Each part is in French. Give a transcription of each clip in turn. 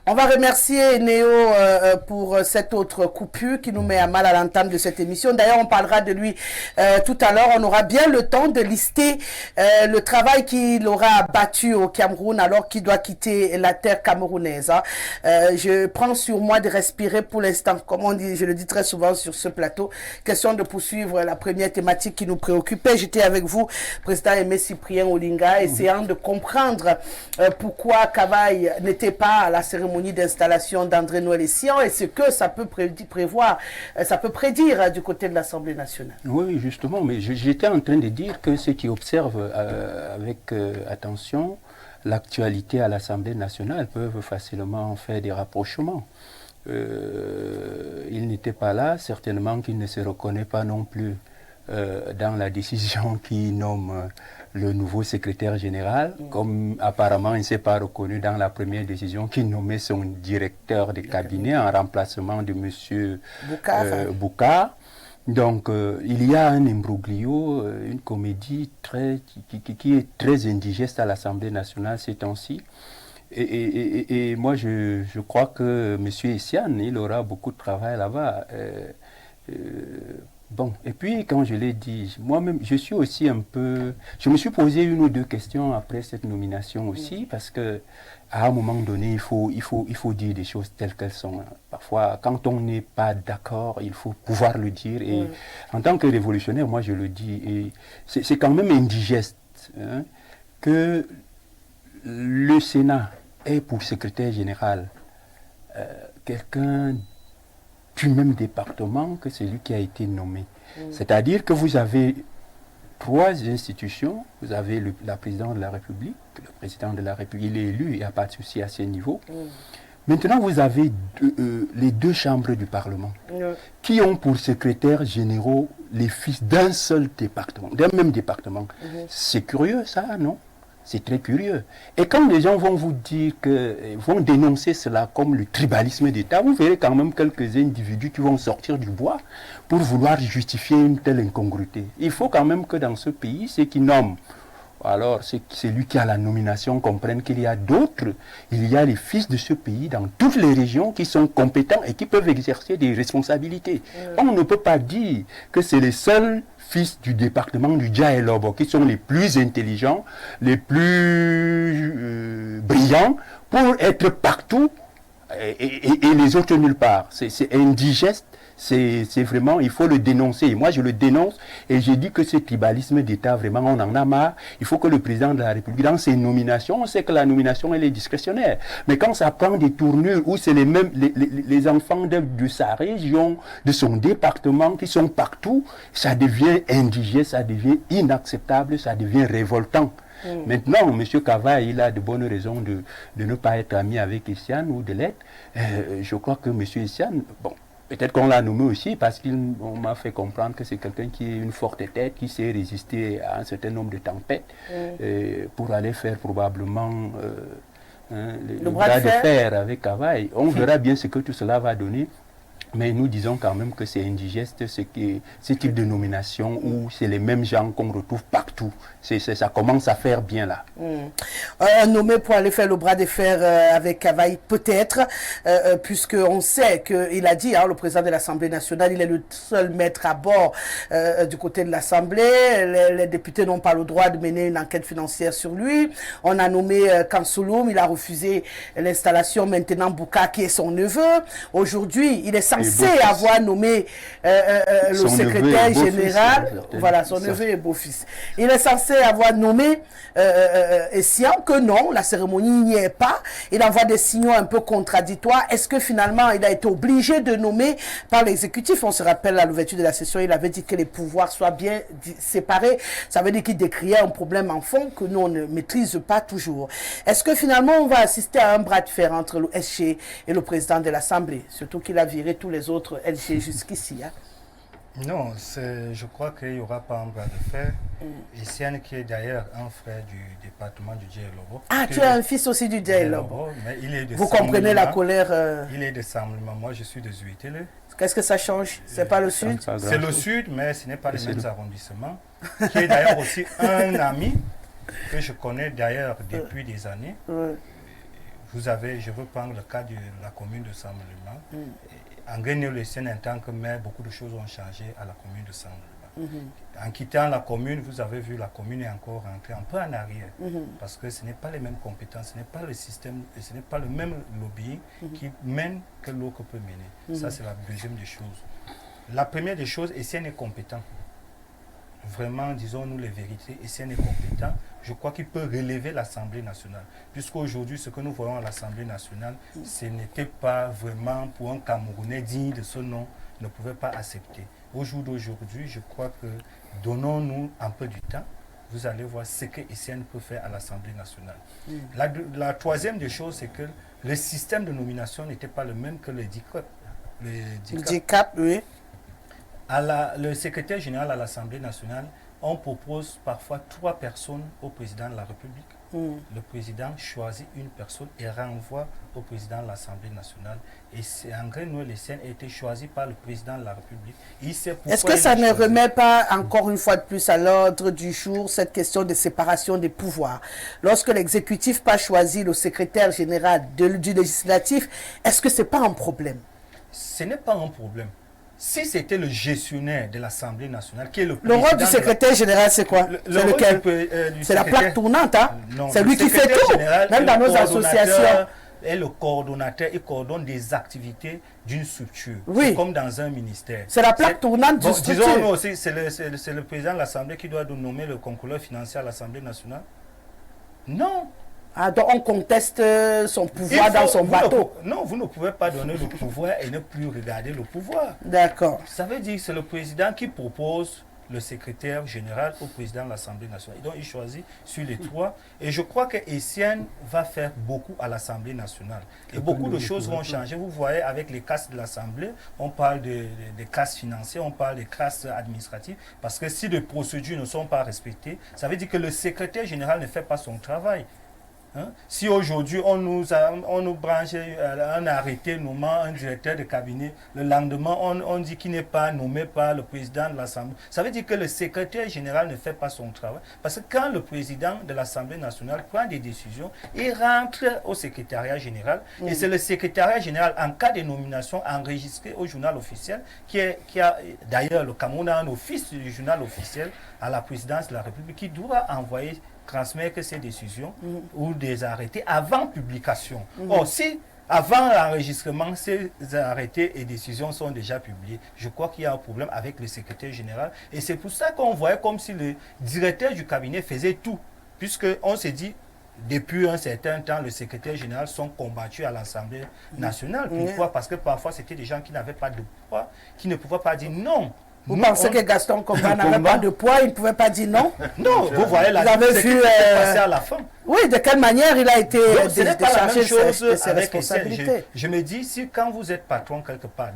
On va remercier Néo pour cette autre coupure qui nous met à mal à l'entame de cette émission. D'ailleurs, on parlera de lui tout à l'heure. On aura bien le temps de lister le travail qu'il aura battu au Cameroun alors qu'il doit quitter la terre camerounaise. Hein. Je prends sur moi de respirer pour l'instant. Comme on dit, je le dis très souvent sur ce plateau. Question de poursuivre la première thématique qui nous préoccupait. J'étais avec vous, président Aimé Cyprien Olinga, essayant de comprendre pourquoi Cavaille n'était pas à la cérémonie d'installation d'André Noël Essian et ce que ça peut prévoir, ça peut prédire du côté de l'Assemblée nationale. Oui, justement, mais j'étais en train de dire que ceux qui observent avec attention l'actualité à l'Assemblée nationale peuvent facilement faire des rapprochements. Il n'était pas là, certainement qu'il ne se reconnaît pas non plus dans la décision qui nomme le nouveau secrétaire général, comme apparemment il ne s'est pas reconnu dans la première décision qui nommait son directeur de cabinet en remplacement de M. Boukar. Donc il y a un imbroglio, une comédie qui est très indigeste à l'Assemblée nationale ces temps-ci. Et moi je crois que M. Essian, il aura beaucoup de travail là-bas. Bon, et puis quand je l'ai dit, moi-même, je suis aussi un peu... Je me suis posé une ou deux questions après cette nomination aussi, parce que à un moment donné, il faut dire des choses telles qu'elles sont. Parfois, quand on n'est pas d'accord, il faut pouvoir le dire. Et en tant que révolutionnaire, moi je le dis, et c'est quand même indigeste hein, que le Sénat ait pour secrétaire général quelqu'un du même département que celui qui a été nommé. C'est-à-dire que vous avez trois institutions, vous avez la présidente de la République, le président de la République, il est élu, il n'y a pas de souci à ce niveau. Maintenant, vous avez les deux chambres du Parlement qui ont pour secrétaires généraux les fils d'un seul département, d'un même département. C'est curieux ça, non ? C'est très curieux. Et quand les gens vont vous dire vont dénoncer cela comme le tribalisme d'État, vous verrez quand même quelques individus qui vont sortir du bois pour vouloir justifier une telle incongruité. Il faut quand même que dans ce pays, ceux qui nomment, alors c'est lui qui a la nomination, comprennent qu'il y a d'autres, il y a les fils de ce pays dans toutes les régions qui sont compétents et qui peuvent exercer des responsabilités. On ne peut pas dire que c'est les seuls fils du département du Dja-et-Lobo qui sont les plus intelligents, les plus brillants pour être partout et les autres nulle part. C'est indigeste. C'est vraiment, il faut le dénoncer. Moi, je le dénonce et j'ai dit que ce tribalisme d'État, vraiment, on en a marre. Il faut que le président de la République, dans ses nominations, on sait que la nomination, elle est discrétionnaire. Mais quand ça prend des tournures où c'est les enfants de sa région, de son département, qui sont partout, ça devient indigeste, ça devient inacceptable, ça devient révoltant. Maintenant, M. Cavaille, il a de bonnes raisons de ne pas être ami avec Essian ou de l'être. Je crois que M. Essian, bon, peut-être qu'on l'a nommé aussi parce qu'on m'a fait comprendre que c'est quelqu'un qui est une forte tête, qui sait résister à un certain nombre de tempêtes pour aller faire probablement le bras de fer avec Cavaille. On verra bien ce que tout cela va donner. Mais nous disons quand même que c'est indigeste ce type de nomination où c'est les mêmes gens qu'on retrouve partout. Ça commence à faire bien là. Nommé pour aller faire le bras de fer avec Cavaille, peut-être, puisqu'on sait qu'il a dit, hein, le président de l'Assemblée nationale, il est le seul maître à bord du côté de l'Assemblée. Les députés n'ont pas le droit de mener une enquête financière sur lui. On a nommé Kansouloum, il a refusé l'installation maintenant Bouka, qui est son neveu. Aujourd'hui, il est censé avoir nommé le secrétaire général, voilà, son neveu et beau-fils. Il est censé avoir nommé Essian, que non, la cérémonie n'y est pas. Il envoie des signaux un peu contradictoires. Est-ce que finalement, il a été obligé de nommer par l'exécutif? On se rappelle à l'ouverture de la session, il avait dit que les pouvoirs soient bien séparés. Ça veut dire qu'il décriait un problème en fond que nous, on ne maîtrise pas toujours. Est-ce que finalement, on va assister à un bras de fer entre le SG et le président de l'Assemblée? Surtout qu'il a viré tous les autres LG jusqu'ici. Hein? Non, je crois qu'il n'y aura pas un bras de fer. Essian, qui est d'ailleurs un frère du département du Dja-et-Lobo. Ah, tu as un fils aussi du Dja-et-Lobo. Vous comprenez la colère Il est de Samblement. Moi, je suis de Zuitele. Qu'est-ce que ça change? C'est pas le sud? C'est le sud, mais ce n'est pas les mêmes arrondissements. Qui est d'ailleurs aussi un ami que je connais d'ailleurs depuis des années. vous avez, je veux prendre le cas de la commune de Saint-Mélima. En gagnant le Sénat en tant que maire, beaucoup de choses ont changé à la commune de Saint-Mélima. En quittant la commune, vous avez vu, la commune est encore rentrée un peu en arrière. Parce que ce n'est pas les mêmes compétences, ce n'est pas le système, ce n'est pas le même lobbying qui mène que l'autre peut mener. Ça, c'est la deuxième des choses. La première des choses, Etienne est compétent. Vraiment, disons-nous les vérités, Etienne est compétent. Je crois qu'il peut relever l'Assemblée nationale. Puisqu'aujourd'hui, ce que nous voyons à l'Assemblée nationale, ce n'était pas vraiment pour un Camerounais digne de ce nom, ne pouvait pas accepter. Au jour d'aujourd'hui, je crois que donnons-nous un peu du temps. Vous allez voir ce que Etienne peut faire à l'Assemblée nationale. La troisième des choses, c'est que le système de nomination n'était pas le même que le DICAP. Le DICAP, oui. Le secrétaire général à l'Assemblée nationale, on propose parfois 3 personnes au président de la République. Le président choisit une personne et renvoie au président de l'Assemblée nationale. Et André Noël Etienne a été choisi par le président de la République. Est-ce que ça ne remet pas encore une fois de plus à l'ordre du jour cette question de séparation des pouvoirs? Lorsque l'exécutif n'a pas choisi le secrétaire général du législatif, est-ce que ce n'est pas un problème? Ce n'est pas un problème. Si c'était le gestionnaire de l'Assemblée nationale qui est le président... Le rôle du secrétaire général, c'est quoi? C'est lequel? C'est la plaque tournante, hein? C'est lui qui fait tout, même dans nos associations. Et le coordonnateur, il coordonne des activités d'une structure. Oui. C'est comme dans un ministère. C'est la plaque tournante d'une structure. Disons-nous aussi, c'est le président de l'Assemblée qui doit nommer le contrôleur financier à l'Assemblée nationale? Non. Ah, donc on conteste son pouvoir dans son bateau. Non, vous ne pouvez pas donner le pouvoir et ne plus regarder le pouvoir. D'accord. Ça veut dire que c'est le président qui propose le secrétaire général au président de l'Assemblée nationale. Donc il choisit sur les 3. Et je crois que Etienne va faire beaucoup à l'Assemblée nationale. Et beaucoup de choses vont changer. Vous voyez, avec les classes de l'Assemblée, on parle des classes financières, on parle des classes administratives. Parce que si les procédures ne sont pas respectées, ça veut dire que le secrétaire général ne fait pas son travail. Si aujourd'hui on nous branche un arrêté nommant un directeur de cabinet, le lendemain on dit qu'il n'est pas nommé par le président de l'Assemblée, ça veut dire que le secrétaire général ne fait pas son travail. Parce que quand le président de l'Assemblée nationale prend des décisions, il rentre au secrétariat général et c'est le secrétariat général, en cas de nomination, enregistré au journal officiel, qui a d'ailleurs, le Cameroun a un office du journal officiel à la présidence de la République qui doit transmettre ces décisions ou des arrêtés avant publication. Or, si avant l'enregistrement, ces arrêtés et décisions sont déjà publiés, je crois qu'il y a un problème avec le secrétaire général. Et c'est pour ça qu'on voyait comme si le directeur du cabinet faisait tout. Puisqu'on s'est dit, depuis un certain temps, le secrétaire général sont combattus à l'Assemblée nationale. Pourquoi? Parce que parfois, c'était des gens qui n'avaient pas de poids, qui ne pouvaient pas dire non. Vous pensez que Gaston Komba n'avait pas de poids, il ne pouvait pas dire non? Non, vous voyez la passé à la fin. Oui, de quelle manière il a été déchargé de ses responsabilités. Je me dis, si quand vous êtes patron quelque part,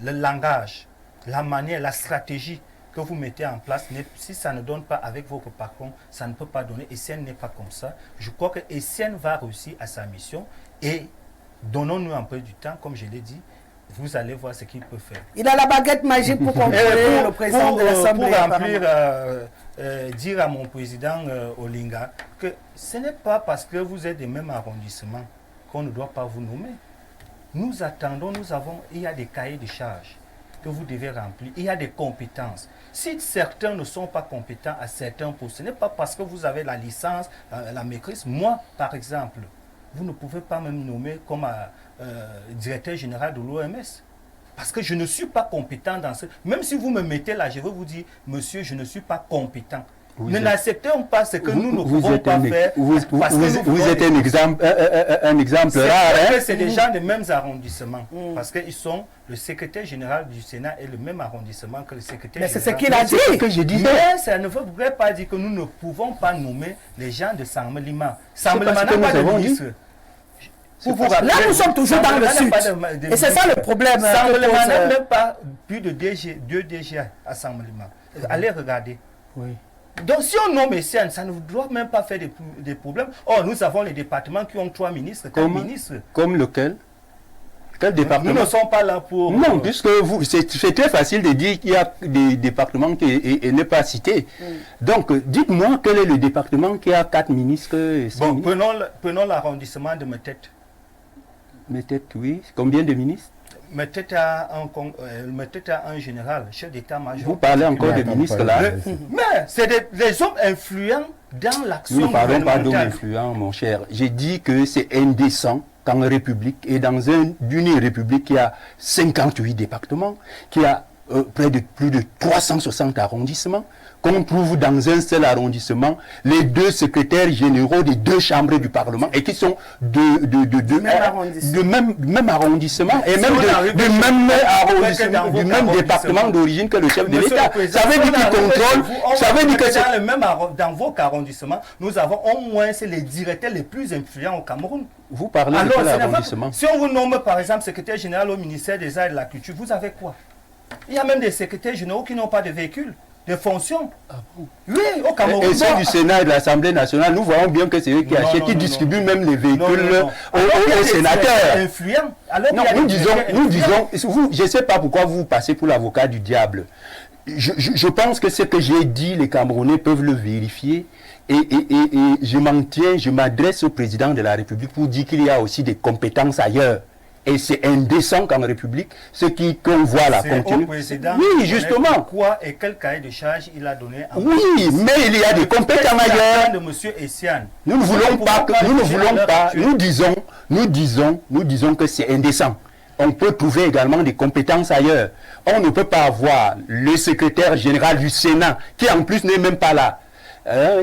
le langage, la manière, la stratégie que vous mettez en place, si ça ne donne pas avec votre patron, ça ne peut pas donner. Etienne n'est pas comme ça. Je crois que Etienne va réussir à sa mission et donnons-nous un peu du temps, comme je l'ai dit. Vous allez voir ce qu'il peut faire. Il a la baguette magique pour contrôler le président de l'Assemblée. Pour remplir, dire à mon président Olinga que ce n'est pas parce que vous êtes des mêmes arrondissements qu'on ne doit pas vous nommer. Nous attendons, il y a des cahiers de charges que vous devez remplir. Il y a des compétences. Si certains ne sont pas compétents à certains postes, ce n'est pas parce que vous avez la licence, la maîtrise. Moi, par exemple, vous ne pouvez pas me nommer comme directeur général de l'OMS. Parce que je ne suis pas compétent dans ce... Même si vous me mettez là, je vais vous dire, monsieur, je ne suis pas compétent. Ne n'acceptons pas ce que nous ne pouvons pas faire. Vous êtes un exemple rare. C'est des gens des mêmes arrondissements. Parce qu'ils sont... Le secrétaire général du Sénat est le même arrondissement que le secrétaire général. Mais c'est ce qu'il a dit. Que je disais. Mais ça ne veut pas dire que nous ne pouvons pas nommer les gens de Saint-Mélima. Saint-Mélima n'a pas de ministre. Là, nous sommes toujours dans le sud. Et c'est ça le problème. Saint-Mélima n'a même pas plus de 2 DG à Saint-Mélima. Allez regarder. Oui. Donc si on nomme Etienne, ça ne doit même pas faire des problèmes. Or, nous avons les départements qui ont 3 ministres, 4 ministres. Comme lequel? Quel département? Nous ne sommes pas là pour... Non, puisque c'est très facile de dire qu'il y a des départements qui ne pas cités. Donc, dites-moi quel est le département qui a 4 ministres et 5 ministres. Prenons l'arrondissement de Metette. Mais peut-être, oui. Combien de ministres? Mettez à un général, chef d'état-major. Vous parlez encore de ministres là? Mais c'est des hommes influents dans l'action Nous ne parlons pas d'hommes gouvernementale. influents, mon cher. J'ai dit que c'est indécent qu'en République, et dans une République qui a 58 départements, qui a plus de 360 arrondissements, qu'on trouve dans un seul arrondissement les 2 secrétaires généraux des 2 chambres du Parlement et qui sont même arrondissement et même du même département d'origine que le chef de l'État. Ça veut dire qu'il contrôle, ça veut dire que c'est... Dans vos arrondissements, nous avons au moins les directeurs les plus influents au Cameroun. Vous parlez de quel arrondissement? Si on vous nomme par exemple secrétaire général au ministère des Arts et de la Culture, vous avez quoi? Il y a même des secrétaires généraux qui n'ont pas de véhicule, de fonction. Ah bon? Oui, au Cameroun. Et ceux du Sénat et de l'Assemblée nationale, nous voyons bien que c'est eux qui achètent, qui distribuent même les véhicules aux sénateurs. Non, nous disons, je ne sais pas pourquoi vous passez pour l'avocat du diable. Je pense que ce que j'ai dit, les Camerounais peuvent le vérifier. Et je m'adresse au président de la République pour dire qu'il y a aussi des compétences ailleurs. Et c'est indécent qu'en République, ce qu'on voit là continue. Oui, justement. Pourquoi et quel cahier de charge il a donné à Oui, mais il y a des compétences ailleurs. De monsieur Essiane. Nous ne voulons pas, nous disons que c'est indécent. On peut trouver également des compétences ailleurs. On ne peut pas avoir le secrétaire général du Sénat, qui en plus n'est même pas là.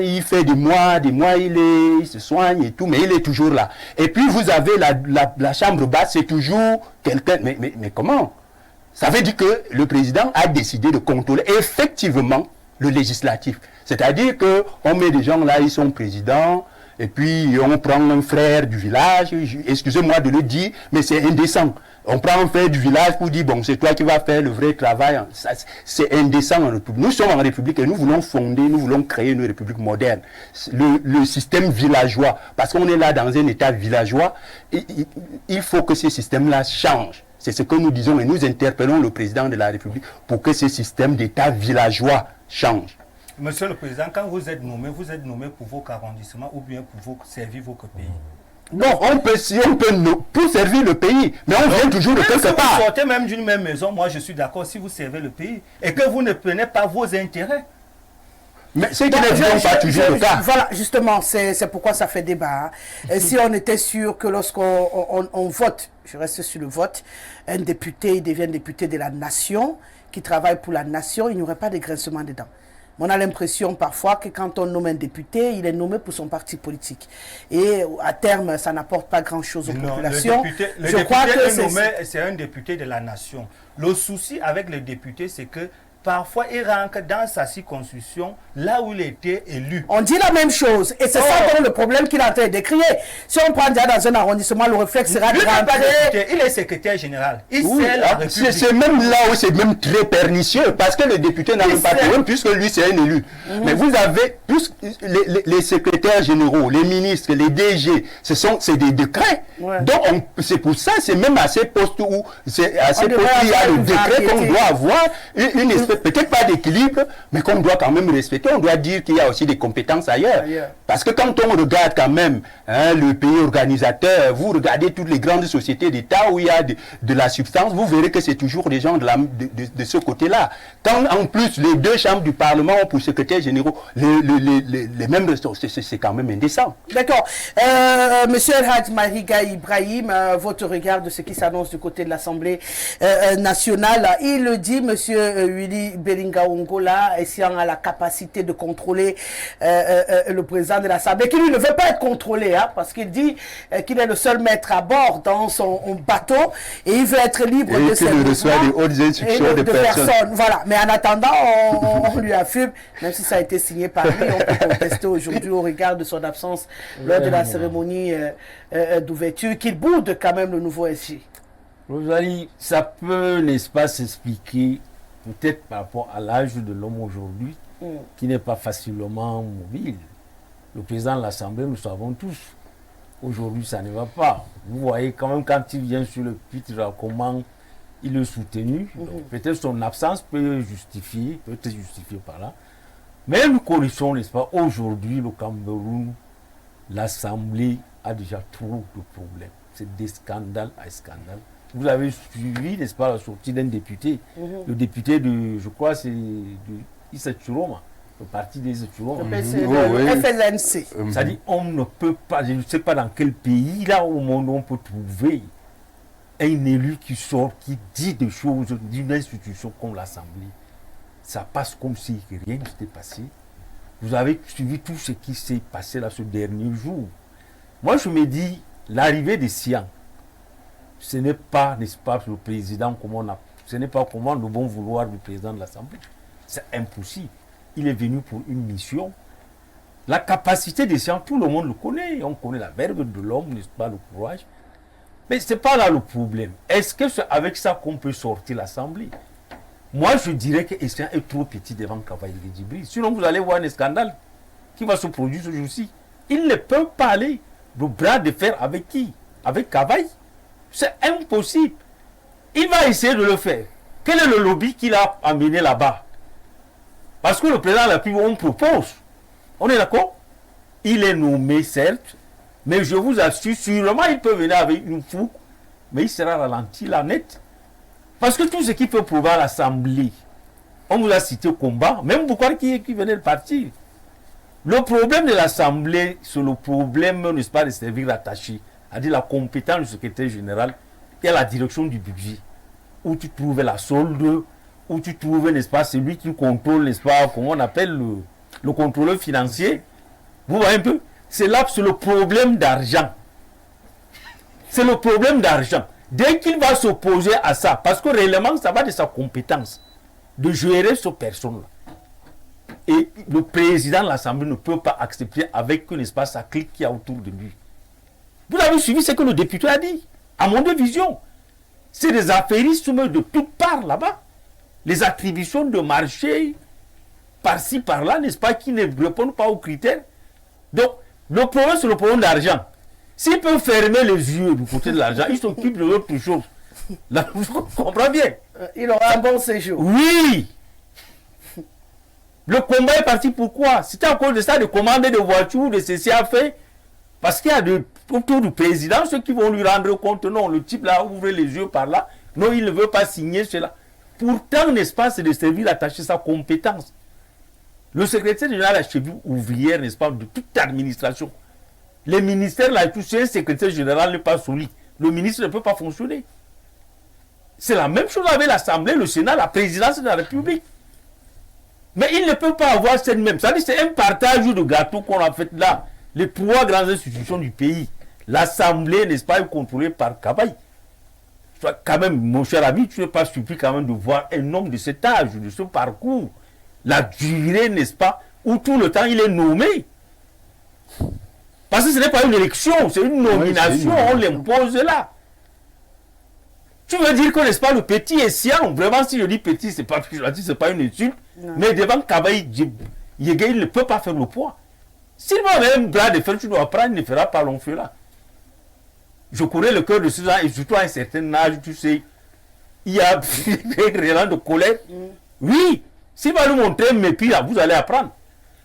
Il fait des mois, il se soigne et tout, mais il est toujours là. Et puis vous avez la chambre basse, c'est toujours quelqu'un. Mais comment? Ça veut dire que le président a décidé de contrôler effectivement le législatif. C'est-à-dire qu'on met des gens là, ils sont présidents, et puis on prend un frère du village, excusez-moi de le dire, mais c'est indécent. On prend un frère du village pour dire, bon, c'est toi qui vas faire le vrai travail. C'est indécent en République. Nous sommes en République et nous voulons nous voulons créer une République moderne. Le système villageois, parce qu'on est là dans un État villageois, il faut que ce système-là change. C'est ce que nous disons et nous interpellons le président de la République pour que ce système d'État villageois change. Monsieur le Président, quand vous êtes nommé pour vos arrondissements ou bien pour servir votre pays? Non, on peut pour servir le pays, mais on vient toujours de quelque part. Si vous sortez même d'une même maison, moi je suis d'accord si vous servez le pays et que vous ne prenez pas vos intérêts. Mais c'est qui n'est pas toujours le cas. Voilà, justement, c'est pourquoi ça fait débat. Et si on était sûr que lorsqu'on vote, je reste sur le vote, un député, il devient député de la nation, qui travaille pour la nation, il n'y aurait pas de grincement dedans. On a l'impression parfois que quand on nomme un député, il est nommé pour son parti politique. Et à terme, ça n'apporte pas grand-chose aux populations. Je crois que c'est un député de la nation. Le souci avec le député, c'est que parfois, il rentre dans sa circonscription, là où il était élu. On dit la même chose. Et c'est ça le problème qu'il est en train de décrire. Si on prend déjà dans un arrondissement, le réflexe sera de rentrer. Il est secrétaire général. C'est même là où c'est même très pernicieux, parce que le député n'a même pas de problème, puisque lui, c'est un élu. Mais vous avez, les secrétaires généraux, les ministres, les DG, c'est des décrets. Ouais. Donc, c'est pour ça, c'est même à ces postes où, c'est à ces postes où il y a le décret qu'on doit avoir une espèce peut-être pas d'équilibre, mais qu'on doit quand même respecter. On doit dire qu'il y a aussi des compétences ailleurs. Parce que quand on regarde quand même le pays organisateur, vous regardez toutes les grandes sociétés d'État où il y a de la substance, vous verrez que c'est toujours des gens de ce côté-là. Quand en plus les 2 chambres du Parlement ont pour secrétaire généraux les mêmes ressources, c'est quand même indécent. D'accord. Monsieur El Hadj Mariga Ibrahim, votre regard de ce qui s'annonce du côté de l'Assemblée nationale, il le dit, monsieur Willy Belinga Ongola, essayant à la capacité de contrôler le président de l'Assemblée, qui lui ne veut pas être contrôlé, hein, parce qu'il dit qu'il est le seul maître à bord dans son bateau et il veut être libre de ses mouvements et de personnes. Voilà. Mais en attendant, on lui affirme, même si ça a été signé par lui, on peut contester aujourd'hui au regard de son absence lors de la cérémonie d'ouverture, qu'il boude quand même le nouveau SG. Rosalie, ça peut, n'est-ce pas, s'expliquer peut-être par rapport à l'âge de l'homme aujourd'hui, qui n'est pas facilement mobile. Le président de l'Assemblée, nous savons tous, aujourd'hui ça ne va pas. Vous voyez quand même quand il vient sur le pupitre, comment il est soutenu. Peut-être son absence peut être justifiée par là. Mais nous connaissons, n'est-ce pas, aujourd'hui le Cameroun, l'Assemblée a déjà trop de problèmes. c'est de scandale à scandale. Vous avez suivi, n'est-ce pas, la sortie d'un député, le député de, je crois, c'est de Issa Chiroma, le parti des Issa Chiroma. Le FLNC. C'est-à-dire, on ne peut pas, je ne sais pas dans quel pays, là au monde, on peut trouver un élu qui sort, qui dit des choses d'une institution comme l'Assemblée. Ça passe comme si rien n'était passé. Vous avez suivi tout ce qui s'est passé là ce dernier jour. Moi, je me dis, l'arrivée des Siens, ce n'est pas, n'est-ce pas, le président, ce n'est pas comment le bon vouloir du président de l'Assemblée. C'est impossible. Il est venu pour une mission. La capacité des Siens, tout le monde le connaît. On connaît la verve de l'homme, n'est-ce pas, le courage. Mais ce n'est pas là le problème. Est-ce que c'est avec ça qu'on peut sortir l'Assemblée? Moi, je dirais que Essien est trop petit devant Cavaillé Djibril. Sinon, vous allez voir un scandale qui va se produire ce jour-ci. Il ne peut pas aller le bras de fer avec qui? Avec Cavaillé. C'est impossible. Il va essayer de le faire. Quel est le lobby qu'il a amené là-bas? Parce que le président de la République, on propose. On est d'accord? Il est nommé, certes, mais je vous assure, sûrement, il peut venir avec une fougue, mais il sera ralenti, là, net. Parce que tout ce qui peut prouver à l'Assemblée, on vous a cité au combat, même Boukwar qui venait de partir. Le problème de l'Assemblée, c'est le problème, n'est-ce pas, de servir attaché, c'est-à-dire la compétence du secrétaire général et la direction du budget, où tu trouves la solde, où tu trouves, n'est-ce pas, celui qui contrôle, n'est-ce pas, comment on appelle le contrôleur financier. Vous voyez un peu? C'est là, c'est le problème d'argent. C'est le problème d'argent. Dès qu'il va s'opposer à ça, parce que réellement, ça va de sa compétence de gérer cette personne-là. Et le président de l'Assemblée ne peut pas accepter avec, n'est-ce pas, sa clique qui est autour de lui. Vous avez suivi ce que le député a dit, à mon vision. C'est des affairismes de toutes parts là-bas. Les attributions de marché, par-ci, par-là, n'est-ce pas, qui ne répondent pas aux critères. Donc, le problème, c'est le problème d'argent. S'il peut fermer les yeux du côté de l'argent, il s'occupe de l'autre chose. Là, vous comprenez bien. Il aura un bon séjour. Oui. Le combat est parti pourquoi? C'était à cause de ça, de commander des voitures, de ceci à faire. Parce qu'il y a autour du président ceux qui vont lui rendre compte. Non, le type là ouvre les yeux par là. Non, il ne veut pas signer cela. Pourtant, n'est-ce pas, c'est de servir d'attacher sa compétence. Le secrétaire général a cheville ouvrière, n'est-ce pas, de toute administration. Les ministères, là, tout c'est un secrétaire général n'est pas solide. Le ministre ne peut pas fonctionner. C'est la même chose avec l'Assemblée, le Sénat, la présidence de la République. Mais il ne peut pas avoir cette même. Ça dit, c'est un partage de gâteau qu'on a fait là. Les trois grandes institutions du pays. L'Assemblée, n'est-ce pas, est contrôlée par Cavaillé. Quand même, mon cher ami, tu n'es pas surpris quand même de voir un homme de cet âge, de ce parcours. La durée, n'est-ce pas, où tout le temps il est nommé. Parce que ce n'est pas une élection, c'est une nomination, on l'impose là. Tu veux dire que, n'est-ce pas, le petit est sciant. Vraiment, si je dis petit, c'est pas une insulte. Non. Mais devant Cavaillé, il ne peut pas faire le poids. S'il va un bras de fer, tu dois prendre, il ne fera pas long feu là. Je connais le cœur de ces gens, et surtout à un certain âge, tu sais, il y a un élan de colère. Oui, s'il va nous montrer un mépris là, vous allez apprendre.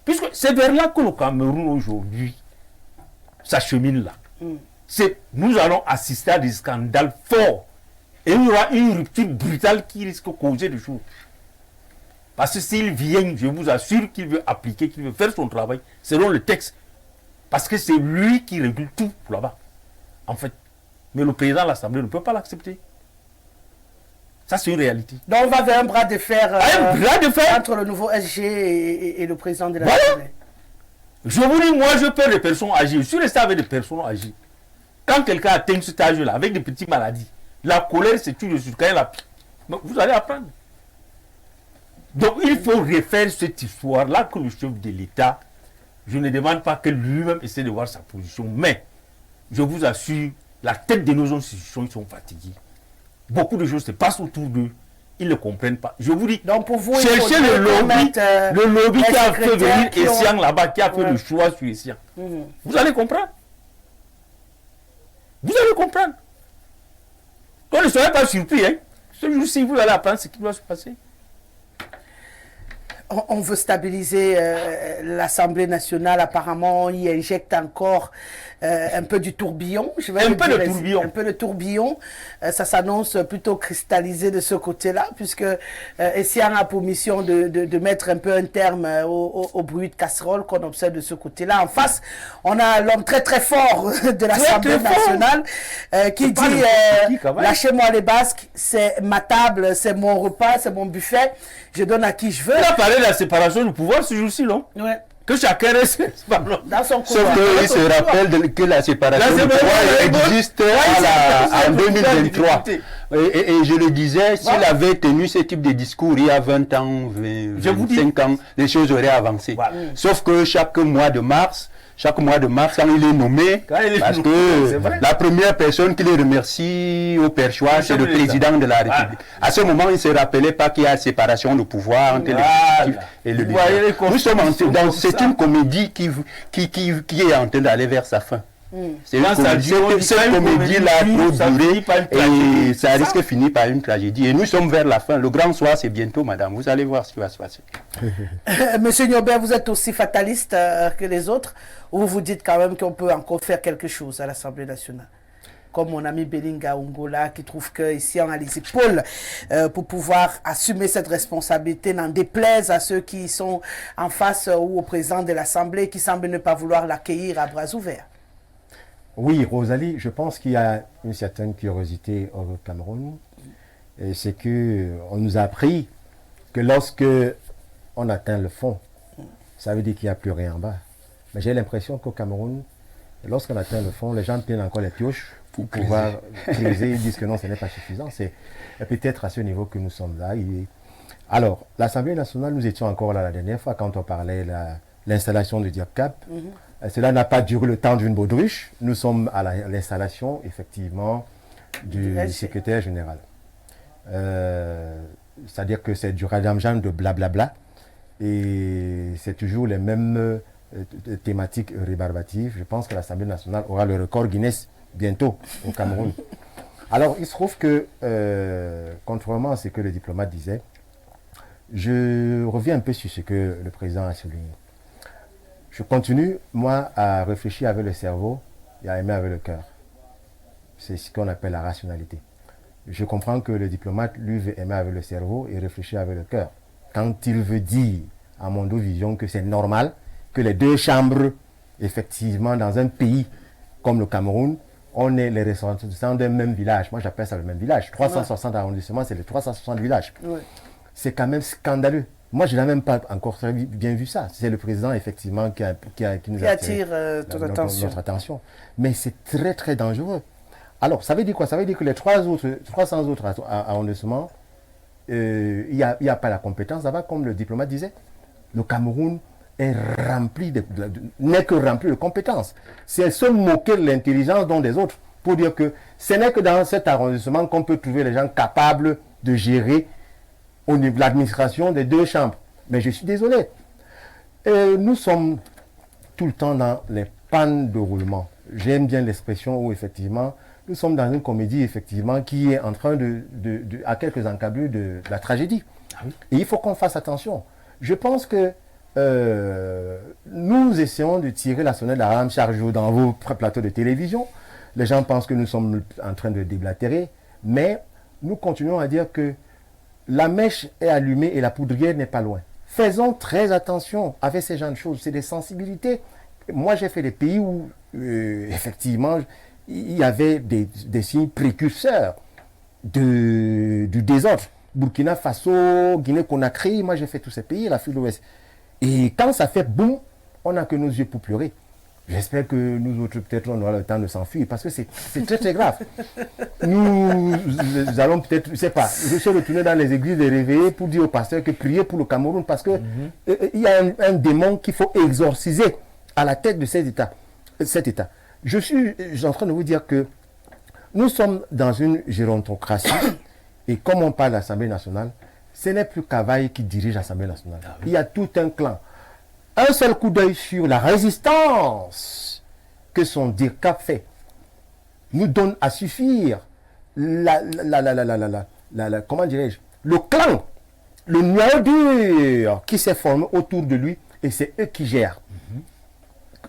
Puisque c'est vers là que le Cameroun aujourd'hui s'achemine là. Nous allons assister à des scandales forts. Et il y aura une rupture brutale qui risque de causer des choses. Parce que s'il vient, je vous assure qu'il veut appliquer, qu'il veut faire son travail selon le texte. Parce que c'est lui qui régule tout là-bas. En fait. Mais le président de l'Assemblée ne peut pas l'accepter. Ça, c'est une réalité. Donc, on va vers un bras de fer, un bras de fer entre le nouveau SG et le président de l'Assemblée. Voilà. Je vous dis, moi, je perds des personnes âgées. Je suis resté avec des personnes âgées. Quand quelqu'un atteint cet âge-là, avec des petites maladies, la colère, c'est tout de suite. Quand il a... Vous allez apprendre. Donc, il faut refaire cette histoire-là que le chef de l'État, je ne demande pas que lui-même essaie de voir sa position, mais je vous assure, la tête de nos institutions, ils sont fatigués. Beaucoup de choses se passent autour d'eux. Ils ne comprennent pas. Je vous dis, donc pour vous, cherchez le lobby qui a fait venir Essien là-bas, qui a fait le choix sur Essien. Vous allez comprendre. Vous allez comprendre. Donc ne soyez pas surpris. Hein. Ce jour-ci, vous allez apprendre ce qui doit se passer. on veut stabiliser l'Assemblée nationale. Apparemment, on y injecte encore un peu du tourbillon. Un peu de tourbillon. Un peu de tourbillon. Ça s'annonce plutôt cristallisé de ce côté-là, puisque Essiang a pour mission de mettre un peu un terme au bruit de casserole qu'on observe de ce côté-là. En face, on a l'homme très très fort de l'Assemblée nationale qui dit lâchez-moi les Basques, c'est ma table, c'est mon repas, c'est mon buffet, je donne à qui je veux. Il a parlé de la séparation du pouvoir ce jour-ci, non? Ouais. Que chacun reste dans son Sauf qu'il se rappelle que la séparation du pouvoir existe en 2023. Et je le disais, s'il avait tenu ce type de discours il y a 20 ans, 25 ans, les choses auraient avancé. Voilà. Sauf que chaque mois de mars, quand il est nommé, parce que la première personne qui le remercie au perchoir, c'est le président de la République. À ce moment, il ne se rappelait pas qu'il y a séparation de pouvoir entre l'exécutif et le législatif. Nous sommes c'est une comédie qui est en train d'aller vers sa fin. C'est une comédie, cette comédie-là a trop duré et ça risque de finir par une tragédie. Et nous sommes vers la fin. Le grand soir, c'est bientôt, madame. Vous allez voir ce qui va se passer. Monsieur Nyobert, vous êtes aussi fataliste que les autres, ou vous dites quand même qu'on peut encore faire quelque chose à l'Assemblée nationale? Comme mon ami Belinga Ongola qui trouve qu'ici on a les épaules pour pouvoir assumer cette responsabilité, n'en déplaise à ceux qui sont en face ou au président de l'Assemblée qui semblent ne pas vouloir l'accueillir à bras ouverts. Oui, Rosalie, je pense qu'il y a une certaine curiosité au Cameroun. Et c'est qu'on nous a appris que lorsque on atteint le fond, ça veut dire qu'il n'y a plus rien en bas. Mais j'ai l'impression qu'au Cameroun, lorsqu'on atteint le fond, les gens tiennent encore les pioches pour pouvoir creuser. Ils disent que non, ce n'est pas suffisant. C'est peut-être à ce niveau que nous sommes là. Alors, l'Assemblée nationale, nous étions encore là la dernière fois quand on parlait de l'installation du DIRCAP. Cela n'a pas duré le temps d'une baudruche. Nous sommes à l'installation, effectivement, du secrétaire général. C'est-à-dire que c'est du radamjan de blablabla. Et c'est toujours les mêmes thématiques rébarbatives. Je pense que l'Assemblée nationale aura le record Guinness bientôt au Cameroun. Alors, il se trouve que, contrairement à ce que le diplomate disait, je reviens un peu sur ce que le président a souligné. Je continue, moi, à réfléchir avec le cerveau et à aimer avec le cœur. C'est ce qu'on appelle la rationalité. Je comprends que le diplomate, lui, veut aimer avec le cerveau et réfléchir avec le cœur. Quand il veut dire à Mondo Vision que c'est normal que les deux chambres, effectivement, dans un pays comme le Cameroun, on est les ressortissants d'un même village. Moi, j'appelle ça le même village. 360 arrondissements, c'est les 360 villages. Ouais. C'est quand même scandaleux. Moi, je n'ai même pas encore bien vu ça. C'est le président, effectivement, qui nous attire notre attention. Mais c'est très, très dangereux. Alors, ça veut dire quoi? Ça veut dire que les 300 autres arrondissements, il n'y a pas la compétence là-bas, comme le diplomate disait. Le Cameroun est rempli n'est que rempli de compétences. C'est se moquer de l'intelligence d'un des autres pour dire que ce n'est que dans cet arrondissement qu'on peut trouver les gens capables de gérer au niveau de l'administration des deux chambres. Mais je suis désolé. Nous sommes tout le temps dans les pannes de roulement. J'aime bien l'expression où, effectivement, nous sommes dans une comédie, effectivement, qui est en train à quelques encablures de la tragédie. Ah oui. Et il faut qu'on fasse attention. Je pense que nous essayons de tirer la sonnette d'alarme chaque jour dans vos plateaux de télévision. Les gens pensent que nous sommes en train de déblatérer, mais nous continuons à dire que la mèche est allumée et la poudrière n'est pas loin. Faisons très attention avec ces genres de choses. C'est des sensibilités. Moi, j'ai fait des pays où, effectivement, il y avait des signes précurseurs du désordre. Burkina Faso, Guinée-Conakry, moi j'ai fait tous ces pays, l'Afrique de l'Ouest. Et quand ça fait boum, on n'a que nos yeux pour pleurer. J'espère que nous autres, peut-être, on aura le temps de s'enfuir, parce que c'est très très grave. Nous allons peut-être, je ne sais pas, je suis retourné dans les églises et réveiller pour dire au pasteur que prier pour le Cameroun, parce que il y a un démon qu'il faut exorciser à la tête de cet État. Je suis en train de vous dire que nous sommes dans une gérontocratie, et comme on parle de l'Assemblée nationale, ce n'est plus Cavaille qui dirige l'Assemblée nationale. Ah oui. Il y a tout un clan. Un seul coup d'œil sur la résistance que son DIRCAP fait nous donne à suffire comment dirais-je, le clan le noyau dur qui s'est formé autour de lui, et c'est eux qui gèrent.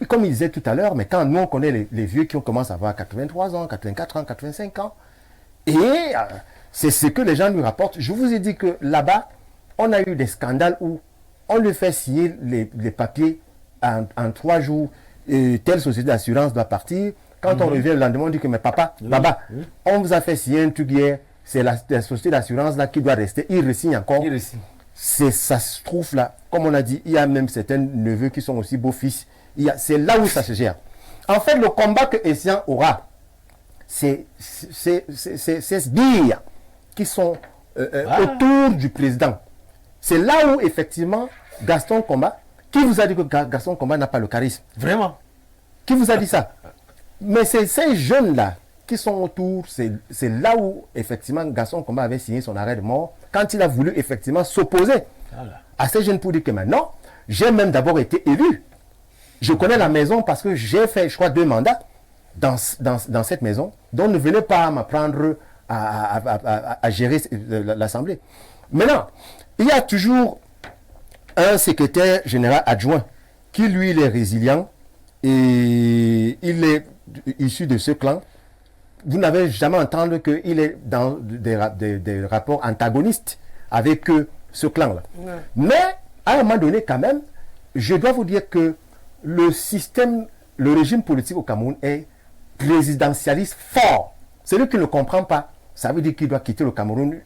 Comme il disait tout à l'heure, mais quand nous on connaît les vieux qui ont commencé à avoir 83 ans, 84 ans, 85 ans, et c'est ce que les gens lui rapportent. Je vous ai dit que là-bas, on a eu des scandales où on lui fait signer les papiers en 3 jours, telle société d'assurance doit partir. Quand on revient le lendemain, on dit que mais papa, on vous a fait signer un truc hier, c'est la société d'assurance là qui doit rester, il re-signe encore. Ça se trouve là, comme on a dit, il y a même certains neveux qui sont aussi beaux-fils. C'est là où ça se gère. En fait, le combat que Essian aura, c'est ces sbires qui sont autour du président. C'est là où, effectivement, Gaston Combat, qui vous a dit que Gaston Combat n'a pas le charisme? Vraiment? Qui vous a dit ça? Mais c'est ces jeunes-là qui sont autour, c'est là où, effectivement, Gaston Combat avait signé son arrêt de mort, quand il a voulu, effectivement, s'opposer à ces jeunes pour dire que maintenant, j'ai même d'abord été élu. Je connais la maison parce que j'ai fait, je crois, 2 mandats dans cette maison. Donc ne venez pas m'apprendre à gérer l'Assemblée. Maintenant, il y a toujours un secrétaire général adjoint qui, lui, il est résilient et il est issu de ce clan. Vous n'avez jamais entendu qu'il est dans des rapports antagonistes avec ce clan-là. Ouais. Mais, à un moment donné, quand même, je dois vous dire que le régime politique au Cameroun est présidentialiste fort. Celui qui ne le comprend pas, ça veut dire qu'il doit quitter le Cameroun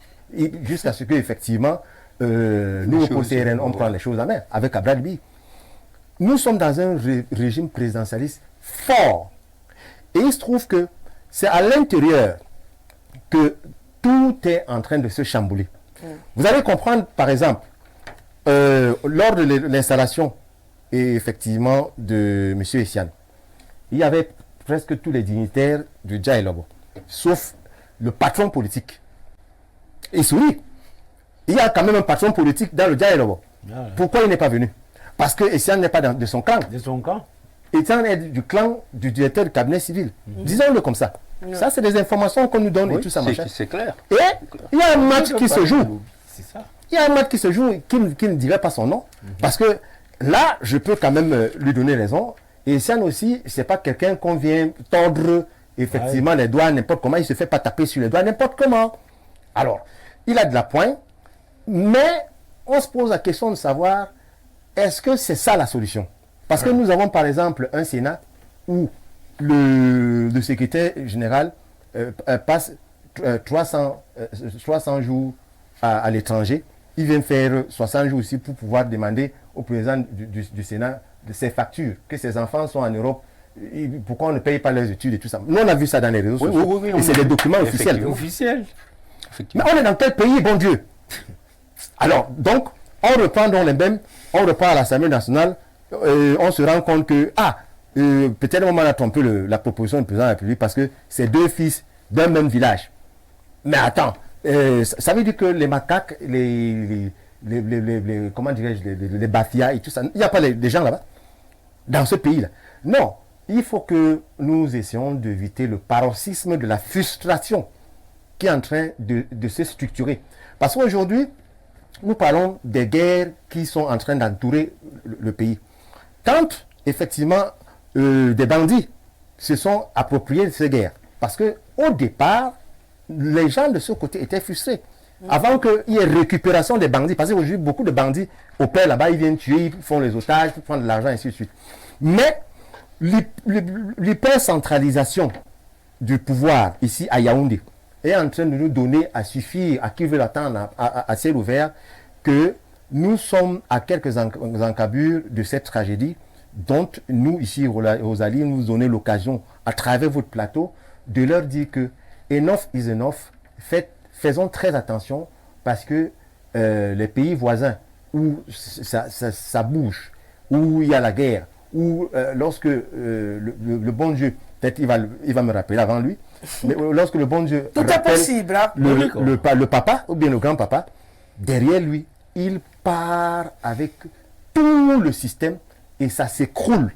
jusqu'à ce qu'effectivement, nous, au CRN, on prend les choses en main avec Abradbi. Nous sommes dans un régime présidentialiste fort. Et il se trouve que c'est à l'intérieur que tout est en train de se chambouler. Vous allez comprendre, par exemple, lors de l'installation et effectivement de M. Essian, il y avait presque tous les dignitaires du Djaïlobo, sauf le patron politique. Il sourit. Il y a quand même un patron politique dans le Djaïlobo. Pourquoi il n'est pas venu? Parce que Essian n'est pas de son clan. De son clan? Essian est du clan du directeur du cabinet civil. Disons-le comme ça. Ça, c'est des informations qu'on nous donne et tout ça, machin. C'est clair. Et il y a un match qui se joue. C'est ça. Il y a un match qui se joue qui ne dirait pas son nom. Parce que là, je peux quand même lui donner raison. Et Essian aussi, c'est pas quelqu'un qu'on vient tordre effectivement les doigts n'importe comment. Il ne se fait pas taper sur les doigts n'importe comment. Alors, il a de la pointe, mais on se pose la question de savoir est-ce que c'est ça la solution? Parce que nous avons par exemple un Sénat où le secrétaire général passe 300 jours à l'étranger. Il vient faire 60 jours aussi pour pouvoir demander au président du Sénat de ses factures, que ses enfants sont en Europe, pourquoi on ne paye pas leurs études et tout ça. Nous, on a vu ça dans les réseaux sociaux. Et c'est des documents officiels. Mais on est dans quel pays, bon Dieu? Alors, donc, on reprend dans les mêmes, on reprend à l'Assemblée nationale, on se rend compte que, peut-être on a trompé la proposition du président de la République parce que c'est 2 fils d'un même village. Mais attends, ça veut dire que les macaques, comment dirais-je, les bafias et tout ça, il n'y a pas des gens là-bas, dans ce pays-là. Non, il faut que nous essayons d'éviter le paroxysme de la frustration qui est en train de se structurer. Parce qu'aujourd'hui, nous parlons des guerres qui sont en train d'entourer le pays. Quand, effectivement, des bandits se sont appropriés de ces guerres, parce qu'au départ, les gens de ce côté étaient frustrés. Avant qu'il y ait récupération des bandits, parce qu'aujourd'hui, beaucoup de bandits opèrent là-bas, ils viennent tuer, ils font les otages, ils prennent de l'argent, et ainsi de suite. Mais l'hypercentralisation du pouvoir ici à Yaoundé est en train de nous donner à suffire à qui veut l'attendre à ciel ouvert que nous sommes à quelques encablures de cette tragédie dont nous, ici, Rosalie, nous donnons l'occasion, à travers votre plateau, de leur dire que enough is enough, faisons très attention parce que les pays voisins où ça bouge, où il y a la guerre, où lorsque le bon Dieu, peut-être il va me rappeler avant lui, mais lorsque le bon Dieu tout est possible, hein? le papa ou bien le grand-papa, derrière lui, il part avec tout le système et ça s'écroule.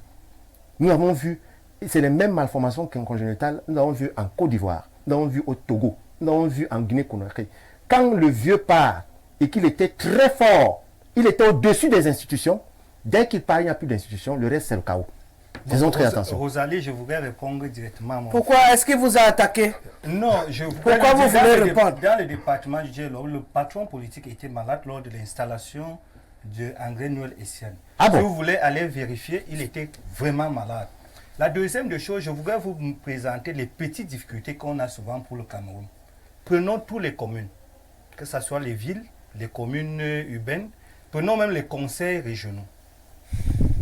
Nous avons vu, c'est les mêmes malformations qu'en congénital, nous avons vu en Côte d'Ivoire, nous avons vu au Togo, nous avons vu en Guinée-Conakry. Quand le vieux part et qu'il était très fort. Il était au-dessus des institutions. Dès qu'il parle, il n'y a plus d'institutions. Le reste, c'est le chaos. Faisons très attention. Rosalie, je voudrais répondre directement à mon Pourquoi est-ce qu'il vous a attaqué? Non, je voudrais Pourquoi vous voulez répondre? Dans le département du Djelo, le patron politique était malade lors de l'installation de André Noël Essienne. Ah bon? Si vous voulez aller vérifier, il était vraiment malade. La deuxième des choses, je voudrais vous présenter les petites difficultés qu'on a souvent pour le Cameroun. Prenons toutes les communes, que ce soit les villes, les communes urbaines, prenons même les conseils régionaux.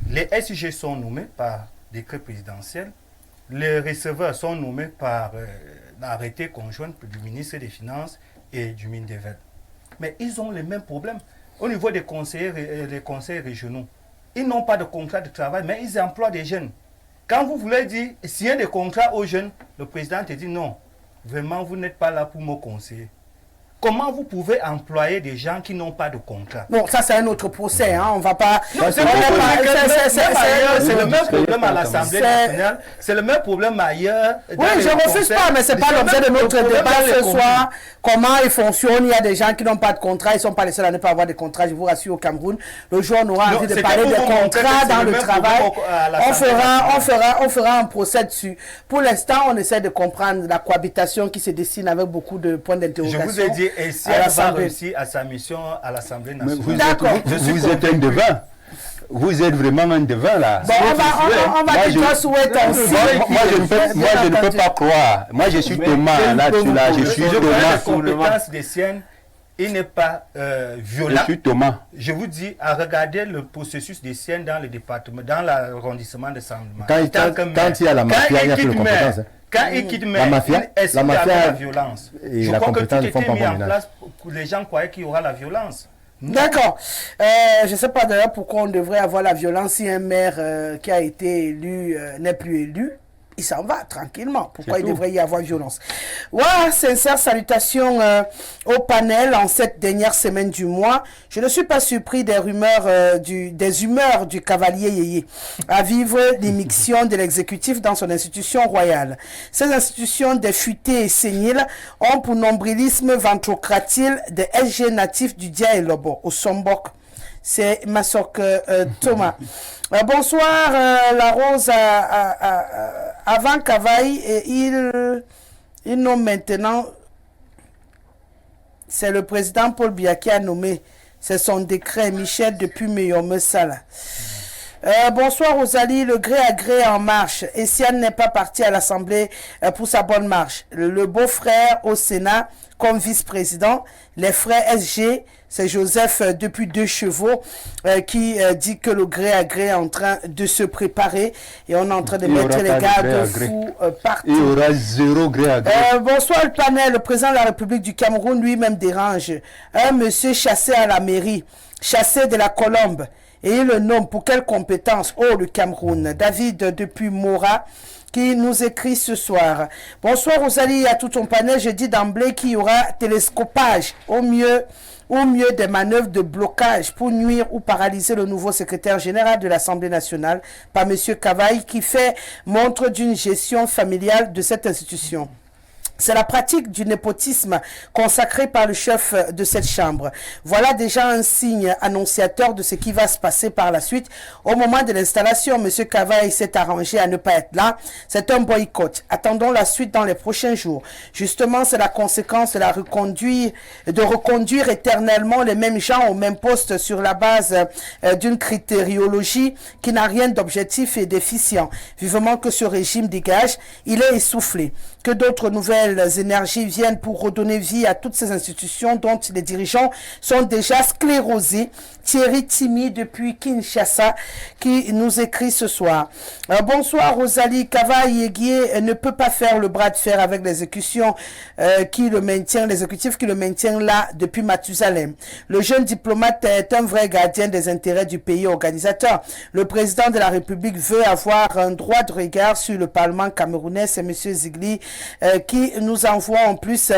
Les SIG sont nommés par décret présidentiel. Les receveurs sont nommés par l'arrêté conjoint du ministre des Finances et du ministre des Verts. Mais ils ont les mêmes problèmes. Au niveau des conseils régionaux, ils n'ont pas de contrat de travail, mais ils emploient des jeunes. Quand vous voulez dire signer des contrats aux jeunes, le président te dit non, vraiment vous n'êtes pas là pour me conseiller. Comment vous pouvez employer des gens qui n'ont pas de contrat? Non, ça c'est un autre procès, hein. On va pas... C'est le même problème à l'Assemblée nationale, c'est le même problème ailleurs. Oui, je ne refuse pas, mais ce n'est pas l'objet de notre débat ce soir. Comment il fonctionne? Il y a des gens qui n'ont pas de contrat, ils ne sont pas les seuls à ne pas avoir de contrat, je vous rassure, au Cameroun. Le jour où on aura envie de parler des contrats dans le travail, on fera un procès dessus. Pour l'instant, on essaie de comprendre la cohabitation qui se dessine avec beaucoup de points d'interrogation. Je vous ai dit, et si elle va réussir à sa mission à l'Assemblée nationale. D'accord. Vous êtes un devin. Vous êtes vraiment un devin là. Bon, on va dire toi souhaite aussi. Moi, je ne peux pas croire. Moi, je suis Thomas là-dessus là. Je suis Thomas. La compétence des siennes, il n'est pas violent. Je suis Thomas. Je vous dis, à regarder le processus des siennes dans le département, dans l'arrondissement de Saint-Domingue. Quand il y a la mafia, il n'y a plus de compétence. Quand il quitte la mafia, la violence. Et je la crois que tout compétence ne font était pas mis en ménage. place pour les gens croyaient qu'il y aura la violence. D'accord. Je ne sais pas d'ailleurs pourquoi on devrait avoir la violence si un maire qui a été élu n'est plus élu. Il s'en va tranquillement. Pourquoi il devrait y avoir violence? Voilà, sincère salutations au panel en cette dernière semaine du mois. Je ne suis pas surpris des rumeurs, des humeurs du cavalier Yéyé à vivre l'immixtion de l'exécutif dans son institution royale. Ces institutions défuitées et séniles ont pour nombrilisme ventrocratile des SG natifs du Dia et Lobo, au Sombok. C'est Massok Thomas. Bonsoir, la Rose. Avant Cavaille, ils nomme maintenant, c'est le président Paul Biya qui a nommé, c'est son décret, Michel depuis Meyome Sala. Bonsoir Rosalie, le gré à gré en marche. Essiane n'est pas parti à l'Assemblée pour sa bonne marche. Le beau-frère au Sénat comme vice-président, les frères SG, c'est Joseph depuis 2 chevaux qui dit que le gré à gré est en train de se préparer et on est en train de mettre les garde-fous partout. Il y aura 0 gré à gré. Bonsoir le panel, le président de la République du Cameroun lui-même dérange. Un monsieur chassé à la mairie, chassé de la Colombe. Et il le nomme pour quelle compétence? Oh, le Cameroun. David depuis Mora qui nous écrit ce soir. Bonsoir Rosalie et à tout ton panel. Je dis d'emblée qu'il y aura télescopage au mieux des manœuvres de blocage pour nuire ou paralyser le nouveau secrétaire général de l'Assemblée nationale par M. Cavaille qui fait montre d'une gestion familiale de cette institution. C'est la pratique du népotisme consacré par le chef de cette chambre. Voilà déjà un signe annonciateur de ce qui va se passer par la suite. Au moment de l'installation, M. Cavaille s'est arrangé à ne pas être là. C'est un boycott. Attendons la suite dans les prochains jours. Justement, c'est la conséquence de reconduire éternellement les mêmes gens au même poste sur la base d'une critériologie qui n'a rien d'objectif et d'efficient. Vivement que ce régime dégage, il est essoufflé. Que d'autres nouvelles énergies viennent pour redonner vie à toutes ces institutions dont les dirigeants sont déjà sclérosés. Thierry Timi depuis Kinshasa qui nous écrit ce soir. Bonsoir Rosalie, Cavaille Yéguié ne peut pas faire le bras de fer avec l'exécution l'exécutif qui le maintient là depuis Mathusalem. Le jeune diplomate est un vrai gardien des intérêts du pays organisateur. Le président de la République veut avoir un droit de regard sur le Parlement camerounais. C'est M. Zigli qui nous envoie en plus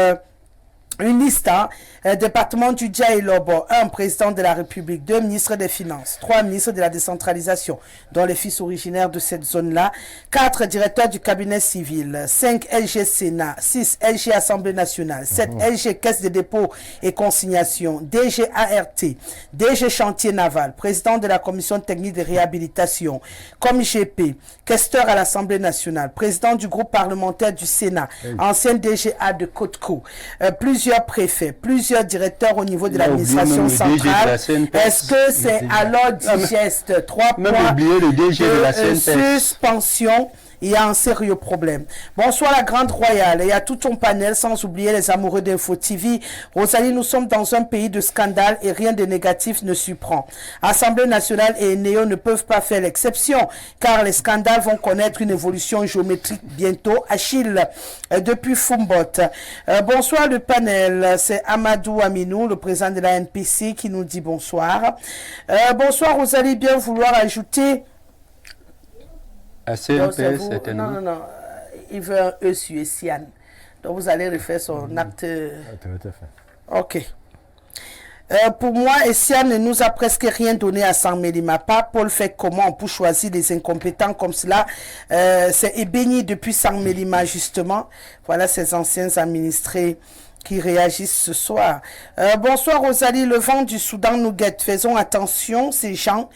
Une liste, hein, département du Djaïlobo, 1 président de la République, 2 ministres des Finances, 3 ministres de la décentralisation, dont les fils originaires de cette zone-là, 4 directeurs du cabinet civil, 5 LG Sénat, 6 LG Assemblée nationale, 7 LG Caisse de dépôt et consignation, DG ART, DG Chantier Naval, président de la commission technique de réhabilitation, COMGP, questeur à l'Assemblée nationale, président du groupe parlementaire du Sénat, ancien DGA de Côte-Cou, plusieurs préfets, plusieurs directeurs au niveau de l'administration centrale. Est-ce que c'est alors digeste 3 points de suspension? Il y a un sérieux problème. Bonsoir la Grande Royale. Il y a tout ton panel, sans oublier les amoureux d'Info TV. Rosalie, nous sommes dans un pays de scandale et rien de négatif ne surprend. Assemblée nationale et Néo ne peuvent pas faire l'exception, car les scandales vont connaître une évolution géométrique bientôt. Achille, depuis Fumbot. Bonsoir le panel. C'est Amadou Aminou, le président de la NPC, qui nous dit bonsoir. Bonsoir Rosalie, bien vouloir ajouter... certainement. Non. Il veut un E sur Essiane. Donc vous allez refaire son acte. Ok. Pour moi, Essiane ne nous a presque rien donné à Sang-Mélima. Pas Paul fait comment pour choisir des incompétents comme cela. C'est ébéni depuis Sang-Mélima, justement. Voilà ces anciens administrés qui réagissent ce soir. Bonsoir Rosalie, le vent du Soudan nous guette. Faisons attention, ces gens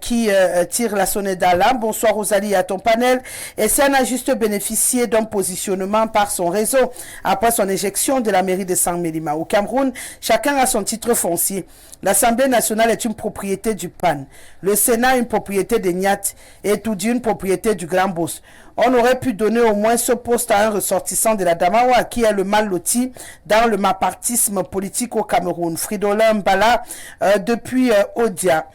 qui tirent la sonnette d'alarme. Bonsoir Rosalie, à ton panel. Essiane a juste bénéficié d'un positionnement par son réseau après son éjection de la mairie de Sang-Mélima. Au Cameroun, chacun a son titre foncier. L'Assemblée nationale est une propriété du PAN. Le Sénat une propriété des Nyat et tout d'une propriété du Grand Boss. On aurait pu donner au moins ce poste à un ressortissant de la Damawa qui est le mal loti dans le mapartisme politique au Cameroun. Fridolin Mbala depuis Odia.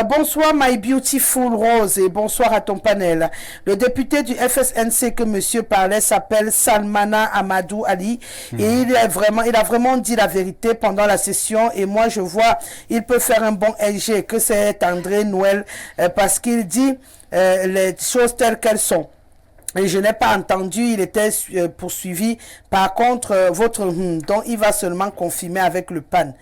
Bonsoir my beautiful Rose et bonsoir à ton panel. Le député du FSNC que monsieur parlait s'appelle Salmana Amadou Ali et il a vraiment dit la vérité pendant la session et moi je vois il peut faire un bon LG que c'est André Noël parce qu'il dit les choses telles qu'elles sont. Et je n'ai pas entendu, il était poursuivi. Par contre, votre dont il va seulement confirmer avec le PAN.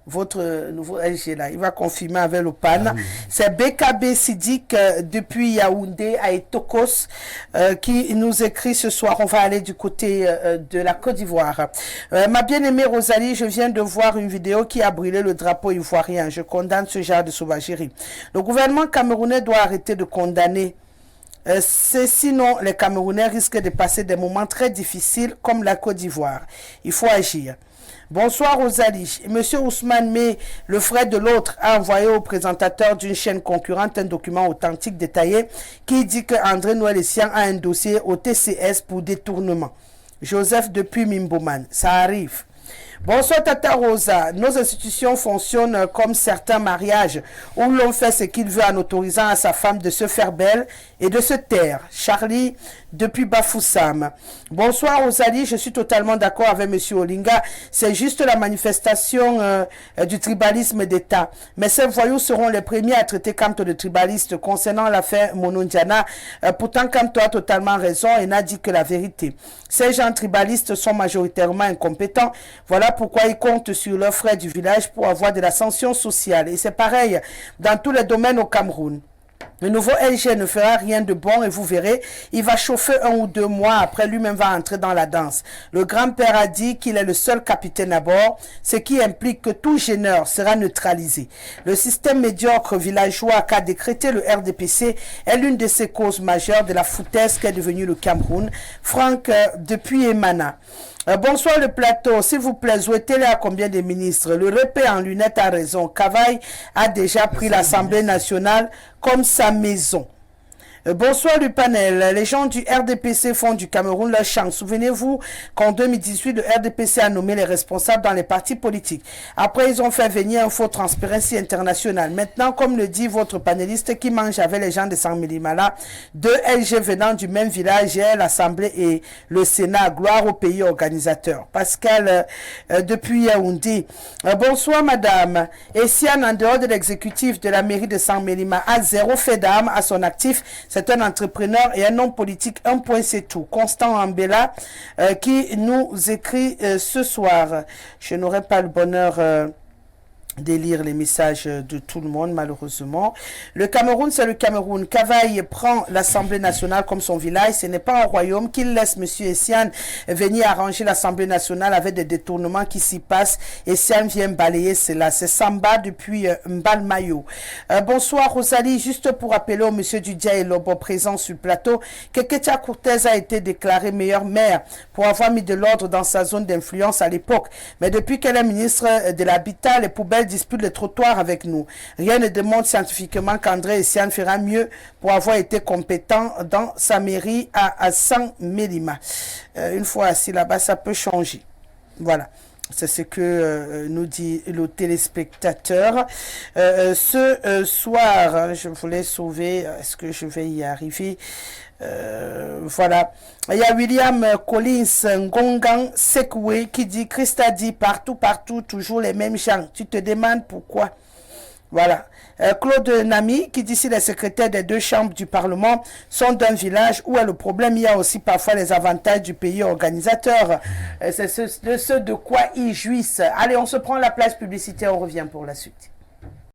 Votre nouveau LG là, il va confirmer avec le PAN. C'est BKB Sidik depuis Yaoundé à Etokos qui nous écrit ce soir. On va aller du côté de la Côte d'Ivoire. Ma bien-aimée Rosalie, je viens de voir une vidéo qui a brûlé le drapeau ivoirien. Je condamne ce genre de sauvagerie. Le gouvernement camerounais doit arrêter de condamner. Sinon, les Camerounais risquent de passer des moments très difficiles comme la Côte d'Ivoire. Il faut agir. Bonsoir Rosalie. Monsieur Ousmane May, le frère de l'autre, a envoyé au présentateur d'une chaîne concurrente un document authentique détaillé qui dit que André Noël Essian a un dossier au TCS pour détournement. Joseph depuis Mimboman. Ça arrive. Bonsoir Tata Rosa, nos institutions fonctionnent comme certains mariages où l'on fait ce qu'il veut en autorisant à sa femme de se faire belle et de se taire. Charlie depuis Bafoussam. Bonsoir Rosalie, je suis totalement d'accord avec Monsieur Olinga, c'est juste la manifestation du tribalisme d'État. Mais ces voyous seront les premiers à traiter Kamto de tribaliste concernant l'affaire Monondiana. Pourtant Kamto a totalement raison et n'a dit que la vérité. Ces gens tribalistes sont majoritairement incompétents. Voilà pourquoi ils comptent sur leurs frères du village pour avoir de l'ascension sociale. Et c'est pareil dans tous les domaines au Cameroun. Le nouveau LG ne fera rien de bon et vous verrez, il va chauffer 1 ou 2 mois, après lui-même va entrer dans la danse. Le grand-père a dit qu'il est le seul capitaine à bord, ce qui implique que tout gêneur sera neutralisé. Le système médiocre villageois qu'a décrété le RDPC est l'une de ces causes majeures de la foutaise qu'est devenu le Cameroun. Franck, depuis Emana. Bonsoir le plateau, s'il vous plaît, souhaitez-le à combien de ministres? Le repère en lunettes a raison. Cavaille a déjà pris l'Assemblée nationale comme sa maison. Bonsoir le panel. Les gens du RDPC font du Cameroun leur champ. Souvenez-vous qu'en 2018, le RDPC a nommé les responsables dans les partis politiques. Après, ils ont fait venir un faux Transparency International. Maintenant, comme le dit votre panéliste qui mange avec les gens de Sang-Mélima, 2 LG venant du même village, l'Assemblée et le Sénat. Gloire au pays organisateur. Pascal, depuis Yaoundé. Bonsoir madame. Essiane, en dehors de l'exécutif de la mairie de Sang-Mélima, a 0 fait d'armes à son actif. C'est un entrepreneur et un homme politique. Un point, c'est tout. Constant Ambela qui nous écrit ce soir. Je n'aurai pas le bonheur de lire les messages de tout le monde, malheureusement. Le Cameroun, c'est le Cameroun. Cavaille prend l'Assemblée nationale comme son village. Ce n'est pas un royaume qu'il laisse M. Essiane venir arranger l'Assemblée nationale avec des détournements qui s'y passent. Essiane vient balayer cela. C'est Samba depuis Mbalmayo. Bonsoir Rosalie. Juste pour appeler au M. Dudia et Lobo présent sur le plateau que Ketia Cortez a été déclarée meilleure maire pour avoir mis de l'ordre dans sa zone d'influence à l'époque. Mais depuis qu'elle est ministre de l'Habitat, les poubelles disputent les trottoirs avec nous. Rien ne démontre scientifiquement qu'André Essiane fera mieux pour avoir été compétent dans sa mairie à San Mélima. Une fois assis là-bas, ça peut changer. Voilà. C'est ce que nous dit le téléspectateur. Ce soir, je voulais sauver, est-ce que je vais y arriver? Voilà. Il y a William Collins Ngongang Sekwe qui dit Christa dit partout, toujours les mêmes gens. Tu te demandes pourquoi. Voilà. Claude Nami qui dit si les secrétaires des 2 chambres du Parlement sont d'un village où est le problème, il y a aussi parfois les avantages du pays organisateur. C'est ce de quoi ils jouissent. Allez, on se prend la place publicitaire, on revient pour la suite.